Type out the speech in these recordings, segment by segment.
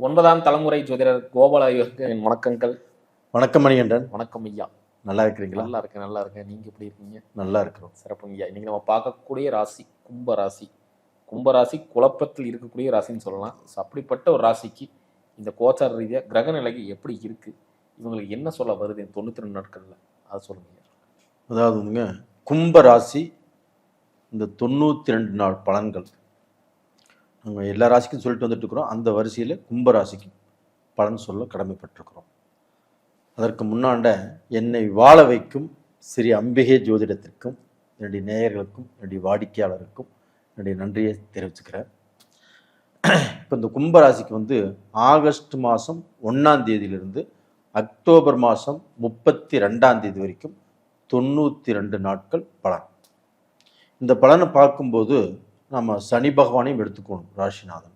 9ஆம் தலைமுறை ஜோதிடர் கோபால் ஐயருக்கு என் வணக்கங்கள். வணக்கம் மணிகண்டன். வணக்கம் ஐயா. நல்லா இருக்கிறீங்களா? நல்லா இருக்கேன். நீங்க எப்படி இருக்கீங்க? நல்லா இருக்கிறோம். சிறப்புங்க ஐயா. இன்னைக்கு நம்ம பார்க்கக்கூடிய ராசி கும்பராசி. கும்பராசி குழப்பத்தில் இருக்கக்கூடிய ராசின்னு சொல்லலாம். அப்படிப்பட்ட ஒரு ராசிக்கு இந்த கோச்சார ரீதியா கிரக நிலைக்கு எப்படி இருக்கு, இவங்களுக்கு என்ன சொல்ல வருது 92 நாட்கள்ல, அதை சொல்லுங்க. அதாவது வந்துங்க, கும்பராசி இந்த 92 நாள் பலன்கள் நம்ம எல்லா ராசிக்கும் சொல்லிட்டு வந்துட்டு இருக்கிறோம். அந்த வரிசையில் கும்பராசிக்கு பலன் சொல்ல கடமைப்பட்டிருக்கிறோம். அதற்கு முன்னாண்ட என்னை வாழ வைக்கும் ஸ்ரீ அம்பிகை ஜோதிடத்திற்கும் என்னுடைய நேயர்களுக்கும் என்னுடைய வாடிக்கையாளருக்கும் என்னுடைய நன்றியை தெரிவிச்சுக்கிறேன். இப்போ இந்த கும்பராசிக்கு வந்து ஆகஸ்ட் மாதம் 1ஆம் தேதியிலிருந்து அக்டோபர் மாதம் 32ஆம் தேதி வரைக்கும் 92 நாட்கள் பலன். இந்த பலனை பார்க்கும்போது நம்ம சனி பகவானையும் எடுத்துக்கணும், ராசிநாதன்.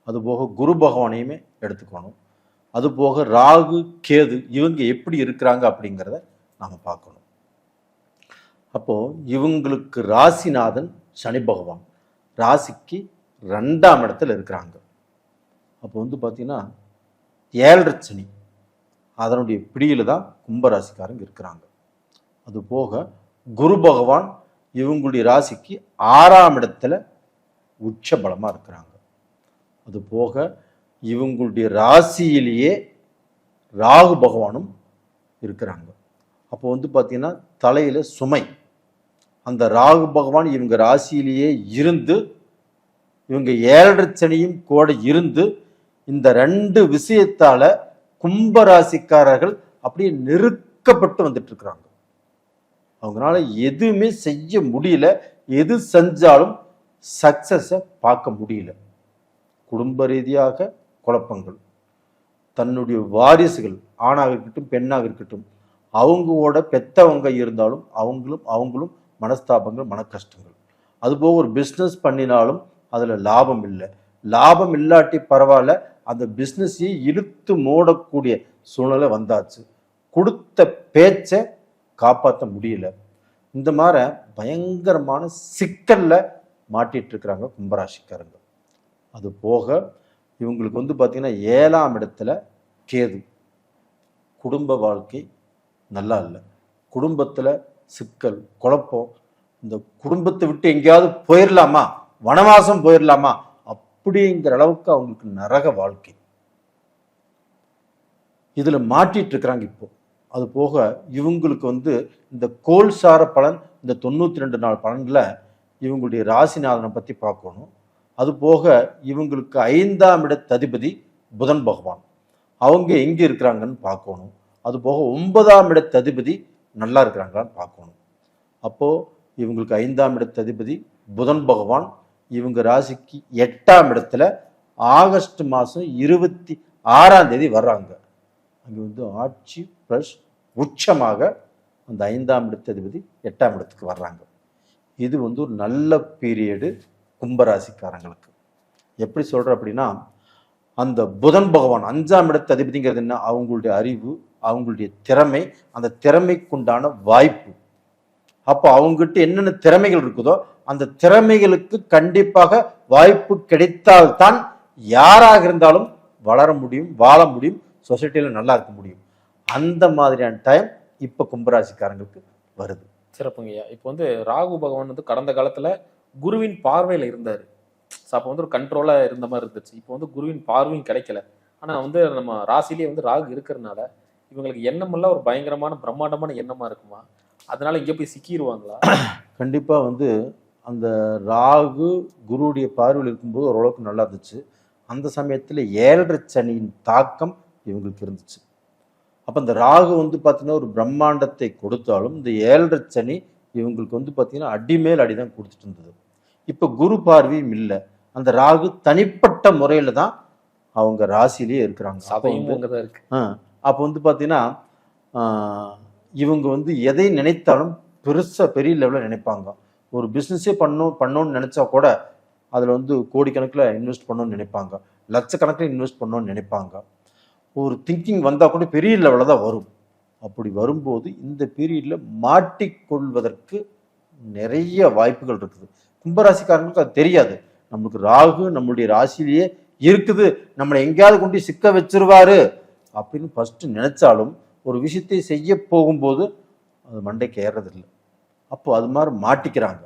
அதுபோக குரு பகவானையுமே எடுத்துக்கணும். அதுபோக ராகு கேது இவங்க எப்படி இருக்கிறாங்க அப்படிங்கிறத நாம் பார்க்கணும். அப்போது இவங்களுக்கு ராசிநாதன் சனி பகவான் ராசிக்கு 2ஆம் இடத்துல இருக்கிறாங்க. அப்போ வந்து பார்த்தீங்கன்னா 7.5 சனி அதனுடைய பிடியில் தான் கும்பராசிக்காரங்க இருக்கிறாங்க. அதுபோக குரு பகவான் இவங்களுடைய ராசிக்கு 6ஆம் இடத்துல உச்ச பலமாக இருக்கிறாங்க. அது போக இவங்களுடைய ராசியிலேயே ராகு பகவானும் இருக்கிறாங்க. அப்போ வந்து பார்த்தீங்கன்னா தலையில் சுமை. அந்த ராகு பகவான் இவங்க ராசியிலேயே இருந்து இவங்க 7.5 சனியும் கூட இருந்து இந்த 2 விஷயத்தால் கும்பராசிக்காரர்கள் அப்படியே நெருக்கப்பட்டு வந்துட்டு இருக்கிறாங்க. அவங்களால எதுவுமே செய்ய முடியல. எது செஞ்சாலும் சக்சஸை பார்க்க முடியல. குடும்ப ரீதியாக குழப்பங்கள், தன்னுடைய வாரிசுகள் ஆணாக இருக்கட்டும் பெண்ணாக இருக்கட்டும், அவங்களோட பெத்தவங்க இருந்தாலும் அவங்களும் மனஸ்தாபங்கள், மன கஷ்டங்கள். அதுபோக ஒரு பிஸ்னஸ் பண்ணினாலும் அதில் லாபம் இல்லை. லாபம் இல்லாட்டி பரவாயில்ல, அந்த பிஸ்னஸையே இழுத்து மூடக்கூடிய சூழ்நிலை வந்தாச்சு. கொடுத்த பேச்சை காப்பாற்ற முடியல. இந்த மாதிரி பயங்கரமான சிக்கல்ல மாட்டிட்டு இருக்கிறாங்க கும்பராசிக்காரங்க. அது போக இவங்களுக்கு வந்து பார்த்தீங்கன்னா 7ஆம் இடத்துல கேது. குடும்ப வாழ்க்கை நல்லா இல்லை. குடும்பத்தில் சிக்கல், குழப்பம். இந்த குடும்பத்தை விட்டு எங்கேயாவது போயிடலாமா, வனவாசம் போயிடலாமா அப்படிங்கிற அளவுக்கு அவங்களுக்கு நரக வாழ்க்கை. இதில் மாட்டிட்டு இருக்கிறாங்க இப்போ. அது போக இவங்களுக்கு வந்து இந்த கோல் சார பலன், இந்த 92 நாள் பலன்களை இவங்களுடைய ராசிநாதனை பற்றி பார்க்கணும். அது போக இவங்களுக்கு 5ஆம் இடத்ததிபதி புதன் பகவான், அவங்க எங்கே இருக்கிறாங்கன்னு பார்க்கணும். அது போக 9ஆம் இடத்ததிபதி நல்லா இருக்கிறாங்களான்னு பார்க்கணும். அப்போது இவங்களுக்கு 5ஆம் இடத்ததிபதி புதன் பகவான் இவங்க ராசிக்கு 8ஆம் இடத்துல ஆகஸ்ட் மாதம் 26ஆம் தேதி வர்றாங்க. அங்கே வந்து ஆட்சி ப்ளஸ் உச்சமாக அந்த 5ஆம் இடத்ததிபதி 8ஆம் இடத்துக்கு வர்றாங்க. இது வந்து ஒரு நல்ல பீரியடு கும்பராசிக்காரங்களுக்கு. எப்படி சொல்கிறேன் அப்படின்னா, அந்த புதன் பகவான் 5ஆம் இடத்ததிபதிங்கிறது என்ன, அவங்களுடைய அறிவு, அவங்களுடைய திறமை, அந்த திறமைக்குண்டான வாய்ப்பு. அப்போ அவங்ககிட்ட என்னென்ன திறமைகள் இருக்குதோ அந்த திறமைகளுக்கு கண்டிப்பாக வாய்ப்பு கிடைத்தால்தான் யாராக இருந்தாலும் வளர முடியும், வாழ முடியும், சொசைட்டியில் நல்லா இருக்க முடியும். அந்த மாதிரியான டைம் இப்போ கும்பராசிக்காரங்களுக்கு வருது. சிறப்புங்கய்யா. இப்போ வந்து ராகு பகவான் வந்து கடந்த காலத்துல குருவின் பார்வையில இருந்தாரு. அப்போ வந்து ஒரு கண்ட்ரோலா இருந்த மாதிரி இருந்துச்சு. இப்போ வந்து குருவின் பார்வையும் கிடைக்கல. ஆனா வந்து நம்ம ராசிலேயே வந்து ராகு இருக்கிறதுனால இவங்களுக்கு எண்ணமெல்லாம் ஒரு பயங்கரமான பிரம்மாண்டமான எண்ணமா இருக்குமா? அதனால இங்கே போய் சிக்கிடுவாங்களா? கண்டிப்பா வந்து அந்த ராகு குருவுடைய பார்வையில் இருக்கும்போது ஓரளவுக்கு நல்லா இருந்துச்சு. அந்த சமயத்தில் 7.5 சனியின் தாக்கம் இவங்களுக்கு இருந்துச்சு. அப்போ இந்த ராகு வந்து பார்த்தீங்கன்னா ஒரு பிரம்மாண்டத்தை கொடுத்தாலும் இந்த 7.5 சனி இவங்களுக்கு வந்து பார்த்தீங்கன்னா அடிமேல் அடிதான் கொடுத்துட்டு இருந்தது. இப்போ குரு பார்வையும் இல்லை. அந்த ராகு தனிப்பட்ட முறையில் தான் அவங்க ராசிலேயே இருக்கிறாங்க. அப்போ வந்து பார்த்தீங்கன்னா இவங்க வந்து எதை நினைத்தாலும் பெரிய லெவலில் நினைப்பாங்க. ஒரு பிஸ்னஸே பண்ணணும்னு நினச்சா கூட அதில் வந்து கோடிக்கணக்கில் இன்வெஸ்ட் பண்ணணும்னு நினைப்பாங்க, லட்சக்கணக்கில் இன்வெஸ்ட் பண்ணணும்னு நினைப்பாங்க. ஒரு திங்கிங் வந்தால் கூட பெரிய லெவலில் தான் வரும். அப்படி வரும்போது இந்த பீரியடில் மாட்டிக்கொள்வதற்கு நிறைய வாய்ப்புகள் இருக்குது. கும்பராசிக்காரங்களுக்கு அது தெரியாது. நம்மளுக்கு ராகு நம்மளுடைய ராசியிலேயே இருக்குது, நம்மளை எங்கேயாவது கொண்டு சிக்க வச்சிருவாரு அப்படின்னு ஃபர்ஸ்ட் நினைச்சாலும் ஒரு விஷயத்தை செய்ய போகும்போது அது மண்டைக்கு ஏறதில்லை. அப்போ அது மாதிரி மாட்டிக்கிறாங்க.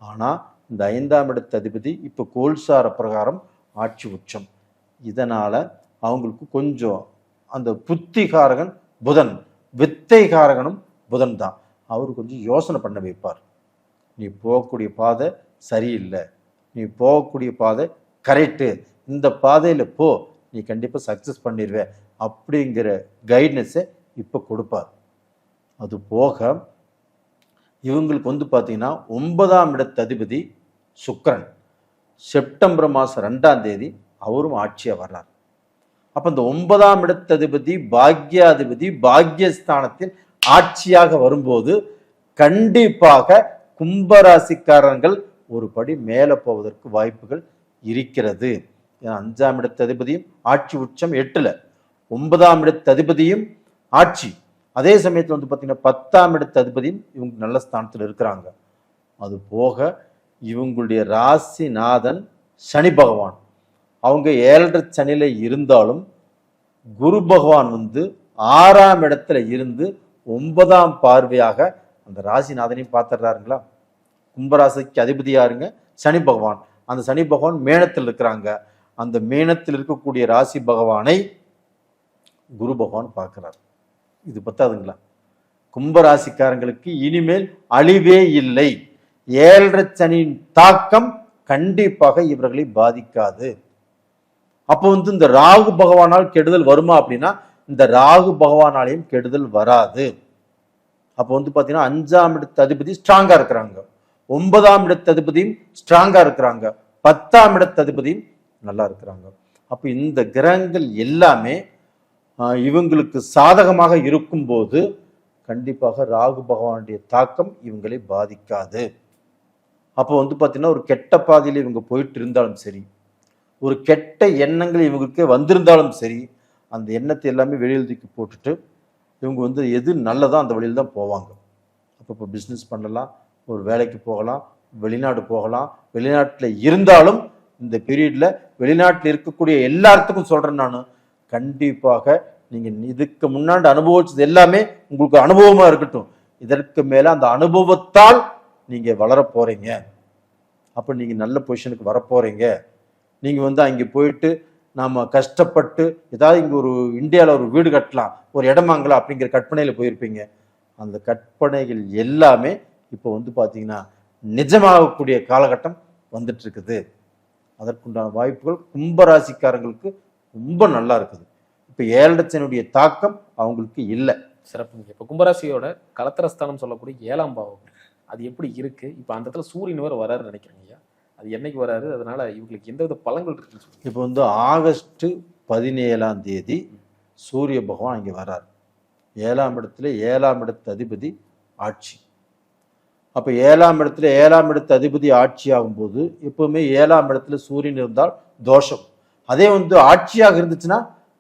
ஆனால் இந்த 5ஆம் இடத்து அதிபதி இப்போ கோல்சார பிரகாரம் ஆட்சி உச்சம். இதனால் அவங்களுக்கு கொஞ்சம் அந்த புத்திகாரகன் புதன், வித்தைகாரகனும் புதன் தான். அவர் கொஞ்சம் யோசனை பண்ண வைப்பார். நீ போகக்கூடிய பாதை சரியில்லை, நீ போகக்கூடிய பாதை கரெக்டு, இந்த பாதையில் போ, நீ கண்டிப்பாக சக்ஸஸ் பண்ணிடுவே அப்படிங்கிற கைட்னஸை இப்போ கொடுப்பார். அது போக இவங்களுக்கு வந்து பார்த்தீங்கன்னா 9ஆம் இடத்து அதிபதி சுக்கிரன் செப்டம்பர் மாதம் 2ஆம் தேதி அவரும் ஆட்சியாக வர்றார். அப்போ இந்த 9ஆம் இடத்து அதிபதி பாக்யாதிபதி பாக்யஸ்தானத்தில் ஆட்சியாக வரும்போது கண்டிப்பாக கும்பராசிக்காரர்கள் ஒரு படி மேலே போவதற்கு வாய்ப்புகள் இருக்கிறது. 5ஆம் இடத்து அதிபதியும் ஆட்சி உச்சம் 8ல், 9ஆம் இடத்து அதிபதியும் ஆட்சி, அதே சமயத்தில் வந்து பார்த்தீங்கன்னா 10ஆம் இடத்து அதிபதியும் இவங்க நல்ல ஸ்தானத்தில் இருக்கிறாங்க. அது போக இவங்களுடைய ராசிநாதன் சனி பகவான், அவங்க 7.5 சனியில் இருந்தாலும் குரு பகவான் வந்து 6ஆம் இடத்துல இருந்து 9ஆம் பார்வையாக அந்த ராசிநாதனையும் பார்த்துடுறாருங்களா. கும்பராசிக்கு அதிபதியாருங்க சனி பகவான். அந்த சனி பகவான் மேனத்தில் இருக்கிறாங்க. அந்த மேனத்தில் இருக்கக்கூடிய ராசி பகவானை குரு பகவான் பார்க்கிறார். இது பத்தாதுங்களா, கும்பராசிக்காரங்களுக்கு இனிமேல் அழிவே இல்லை. 7.5 சனியின் தாக்கம் கண்டிப்பாக இவர்களை பாதிக்காது. அப்போ வந்து இந்த ராகு பகவானால் கெடுதல் வருமா அப்படின்னா இந்த ராகு பகவானாலையும் கெடுதல் வராது. அப்போ வந்து பார்த்தீங்கன்னா 5ஆம் இடத்து அதிபதி ஸ்ட்ராங்கா இருக்கிறாங்க, 9ஆம் இடத்து அதிபதியும் ஸ்ட்ராங்கா இருக்கிறாங்க, 10ஆம் இடத்து அதிபதியும் நல்லா இருக்கிறாங்க. அப்போ இந்த கிரகங்கள் எல்லாமே இவங்களுக்கு சாதகமாக இருக்கும்போது கண்டிப்பாக ராகு பகவானுடைய தாக்கம் இவங்களை பாதிக்காது. அப்போ வந்து பார்த்தீங்கன்னா ஒரு கெட்ட பாதையில் இவங்க போயிட்டு இருந்தாலும் சரி, ஒரு கெட்ட எண்ணங்கள் இவங்களுக்கு வந்திருந்தாலும் சரி, அந்த எண்ணத்தை எல்லாமே வெளியில் தூக்கி போட்டுட்டு இவங்க வந்து எது நல்லதோ அந்த வழியில் தான் போவாங்க. அப்போ இப்போ பிஸ்னஸ் பண்ணலாம், ஒரு வேலைக்கு போகலாம், வெளிநாடு போகலாம். வெளிநாட்டில் இருந்தாலும் இந்த பீரியடில் வெளிநாட்டில் இருக்கக்கூடிய எல்லாத்துக்கும் சொல்கிறேன் நான், கண்டிப்பாக நீங்கள் இதுக்கு முன்னாடி அனுபவிச்சது எல்லாமே உங்களுக்கு அனுபவமாக இருக்கட்டும். இதற்கு மேலே அந்த அனுபவத்தால் நீங்கள் வளர போகிறீங்க. அப்போ நீங்கள் நல்ல பொசிஷனுக்கு வரப்போகிறீங்க. நீங்கள் வந்து அங்கே போயிட்டு நாம் கஷ்டப்பட்டு ஏதாவது இங்கே ஒரு இந்தியாவில் ஒரு வீடு கட்டலாம், ஒரு இடம் வாங்கலாம் அப்படிங்கிற கற்பனையில் போயிருப்பீங்க. அந்த கற்பனைகள் எல்லாமே இப்போ வந்து பார்த்தீங்கன்னா நிஜமாகக்கூடிய காலகட்டம் வந்துட்டு இருக்குது. அதற்குண்டான வாய்ப்புகள் கும்பராசிக்காரங்களுக்கு ரொம்ப நல்லா இருக்குது. இப்போ 7.5 சனியுடைய தாக்கம் அவங்களுக்கு இல்லை. சிறப்புங்க. இப்போ கும்பராசியோட கலத்திரஸ்தானம் சொல்லக்கூடிய 7ஆம் பாவம் அது எப்படி இருக்கு? இப்போ அந்த இடத்துல சூரியன் வேற வராருன்னு நினைக்கிறேங்க ஐயா. அது என்னைக்கு வராரு? அதனால இவங்களுக்கு எந்த வித பலன்கள் இருக்குன்னு சொல்லுங்க. இப்போ வந்து ஆகஸ்ட் 17ஆம் தேதி சூரிய பகவான் இங்கே வரார். 7ஆம் இடத்துல 7ஆம் இடத்து அதிபதி ஆட்சி. அப்போ 7ஆம் இடத்துல 7ஆம் இடத்து அதிபதி ஆட்சி ஆகும்போது எப்பவுமே 7ஆம் இடத்துல சூரியன் இருந்தால் தோஷம். அதே வந்து ஆட்சியாக இருந்துச்சுன்னா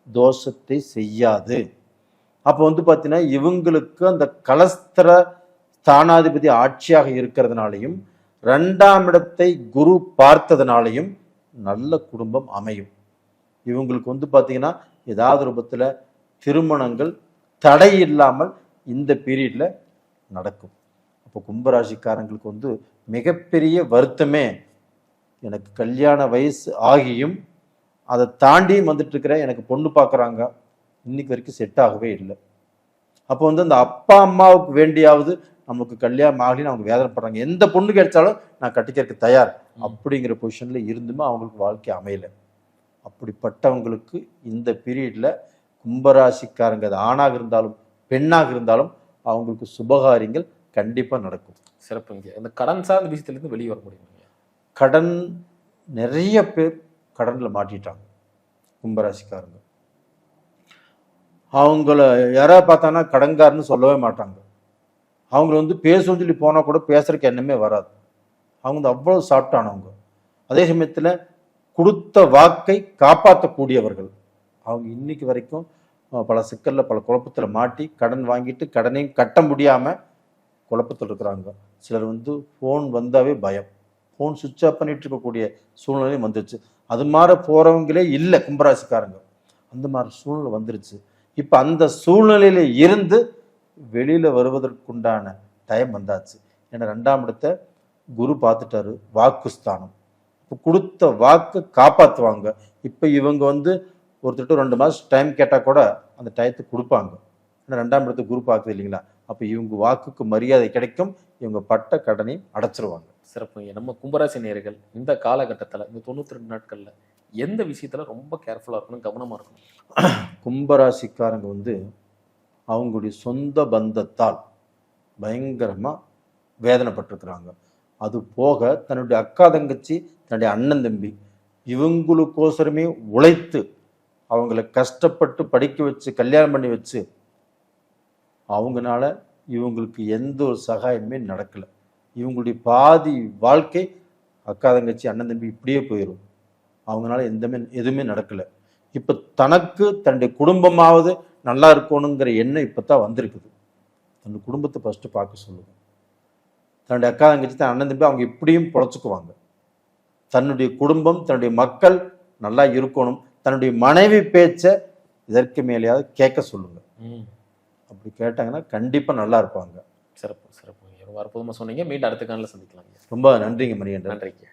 தோஷத்தை செய்யாது. அப்போ வந்து பார்த்தீங்கன்னா இவங்களுக்கு அந்த கலஸ்திர ஸ்தானாதிபதி ஆட்சியாக இருக்கிறதுனாலையும் 2ஆம் இடத்தை குரு பார்த்ததுனாலையும் நல்ல குடும்பம் அமையும். இவங்களுக்கு வந்து பார்த்தீங்கன்னா ஏதாவது ரூபத்தில் திருமணங்கள் தடை இல்லாமல் இந்த பீரியடில் நடக்கும். அப்போ கும்பராசிக்காரங்களுக்கு வந்து மிகப்பெரிய வருத்தமே, எனக்கு கல்யாண வயசு ஆகியும் அதை தாண்டியும் வந்துட்டு இருக்கிற எனக்கு பொண்ணு பார்க்குறாங்க, இன்னைக்கு வரைக்கும் செட் ஆகவே இல்லை. அப்போ வந்து அந்த அப்பா அம்மாவுக்கு வேண்டியாவது நமக்கு கல்யாணம் ஆகலின்னு அவங்க வேதனைப்படுறாங்க. எந்த பொண்ணு கிடைச்சாலும் நான் கட்டிக்கிறதுக்கு தயார் அப்படிங்கிற பொசிஷனில் இருந்துமே அவங்களுக்கு வாழ்க்கை அமையலை. அப்படிப்பட்டவங்களுக்கு இந்த பீரியடில் கும்பராசிக்காரங்க அது ஆணாக இருந்தாலும் பெண்ணாக இருந்தாலும் அவங்களுக்கு சுபகாரியங்கள் கண்டிப்பாக நடக்கும். சிறப்புங்க. இந்த கடன் சார்ந்த விஷயத்துலேருந்து வெளியே வர முடியுங்க? கடன், நிறைய பேர் கடனில் மாட்டிட்டாங்க கும்பராசிக்காரங்க. அவங்கள யாராவது பார்த்தாங்கன்னா கடன்காரன்னு சொல்லவே மாட்டாங்க. அவங்கள வந்து பேசுன்னு சொல்லி போனால் கூட பேசுறதுக்கு எண்ணமே வராது. அவங்க வந்து அவ்வளோ சாப்பிட்டானவங்க. அதே சமயத்தில் கொடுத்த வாக்கை காப்பாற்றக்கூடியவர்கள். அவங்க இன்னைக்கு வரைக்கும் பல சிக்கலில் பல குழப்பத்தில் மாட்டி கடன் வாங்கிட்டு கடனையும் கட்ட முடியாமல் குழப்பத்தில் இருக்கிறாங்க. சிலர் வந்து ஃபோன் வந்தாவே பயம், ஃபோன் சுவிட்ச் ஆஃப் பண்ணிட்டு இருக்கக்கூடிய சூழ்நிலையும் வந்துருச்சு. அது மாதிரி போகிறவங்களே இல்லை கும்பராசிக்காரங்க. அந்த மாதிரி சூழ்நிலை வந்துருச்சு. இப்போ அந்த சூழ்நிலையில இருந்து வெளியில் வருவதற்குண்டான டைம் வந்தாச்சு. ஏன்னா 2ஆம் இடத்தை குரு பார்த்துட்டாரு, வாக்குஸ்தானம். இப்போ கொடுத்த வாக்கு காப்பாற்றுவாங்க. இப்போ இவங்க வந்து ஒருத்தர் 2 மாதம் டைம் கேட்டால் கூட அந்த டயத்துக்கு கொடுப்பாங்க. ஏன்னா 2ஆம் இடத்தை குரு பார்க்குது இல்லைங்களா? அப்போ இவங்க வாக்குக்கு மரியாதை கிடைக்கும், இவங்க பட்ட கடனையும் அடைச்சிருவாங்க. சிறப்புங்க. நம்ம கும்பராசி நேயர்கள் இந்த காலகட்டத்தில் இந்த 92 நாட்களில் எந்த விஷயத்துல ரொம்ப கேர்ஃபுல்லாக இருக்கணும், கவனமா இருக்கணும்? கும்பராசிக்காரங்க வந்து அவங்களுடைய சொந்த பந்தத்தால் பயங்கரமாக வேதனைப்பட்டிருக்கிறாங்க. அது போக தன்னுடைய அக்கா தங்கச்சி, தன்னுடைய அண்ணன் தம்பி இவங்களுக்கோசரமே உழைத்து அவங்கள கஷ்டப்பட்டு படிக்க வச்சு கல்யாணம் பண்ணி வச்சு அவங்கனால இவங்களுக்கு எந்த ஒரு சகாயமே நடக்கலை. இவங்களுடைய பாதி வாழ்க்கை அக்கா தங்கச்சி அண்ணன் தம்பி இப்படியே போயிடும். அவங்களால எதுவுமே நடக்கலை. இப்போ தனக்கு தன்னுடைய குடும்பமாவது நல்லா இருக்கணுங்கிற எண்ணம் இப்போ தான் வந்திருக்குது. தன்னுடைய குடும்பத்தை ஃபஸ்ட்டு பார்க்க சொல்லுங்க. தன்னுடைய அக்கா தங்கச்சி தான் அண்ணன் தம்பி அவங்க இப்படியும் பொழைச்சிக்குவாங்க. தன்னுடைய குடும்பம் தன்னுடைய மக்கள் நல்லா இருக்கணும். தன்னுடைய மனைவி பேச்சை இதற்கு மேலேயாவது கேட்க சொல்லுங்க. அப்படி கேட்டாங்கன்னா கண்டிப்பாக நல்லா இருப்பாங்க. சிறப்பு சிறப்பு. ரொம்ப அற்புதமாக சொன்னீங்க. மீண்டும் அடுத்த காலில் சந்திக்கலாம். ரொம்ப நன்றிங்க மணிகண்டன். நன்றிங்க.